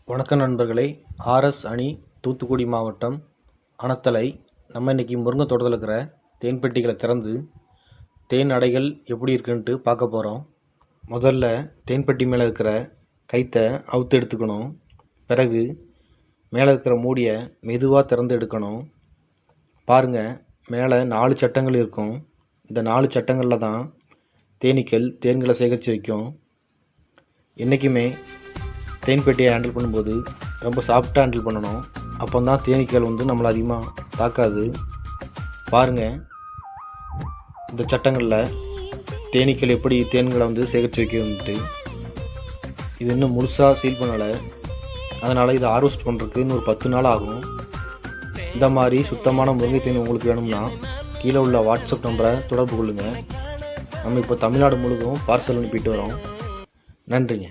வணக்கம் நண்பர்களே. ஆர்எஸ் அணி தூத்துக்குடி மாவட்டம் அனத்தலை. நம்ம இன்றைக்கி முருங்கை தோட்டத்தில் இருக்கிற தேன் பெட்டிகளை திறந்து தேன் அடைகள் எப்படி இருக்குன்ட்டு பார்க்க போகிறோம். முதல்ல தேன் பெட்டி மேலே இருக்கிற கைத்தை அவுத்து எடுத்துக்கணும். பிறகு மேலே இருக்கிற மூடியை மெதுவாக திறந்து எடுக்கணும். பாருங்கள், மேலே 4 சட்டங்கள் இருக்கும். இந்த 4 சட்டங்களில் தான் தேனீக்கள் தேன்களை சேகரித்து வைக்கும். என்றைக்குமே தேன் பெட்டியை ஹேண்டில் பண்ணும்போது ரொம்ப சாஃப்டாக ஹேண்டில் பண்ணணும். அப்போ தான் தேனீக்கள் நம்மளை அதிகமாக தாக்காது. பாருங்கள், இந்த சட்டங்களில் தேனீக்கள் எப்படி தேன்களை சேகரித்து வைக்கணுன்ட்டு. இது இன்னும் முழுசாக சீல் பண்ணலை. அதனால் இதை ஹார்வெஸ்ட் பண்ணுறதுக்கு இன்னும் ஒரு 10 நாள் ஆகும். இந்த மாதிரி சுத்தமான முருங்கை தேன் உங்களுக்கு வேணும்னா கீழே உள்ள வாட்ஸ்அப் நம்பரை தொடர்பு கொள்ளுங்கள். நம்ம இப்போ தமிழ்நாடு முழுவதும் பார்சல் அனுப்பிட்டு வரோம். நன்றிங்க.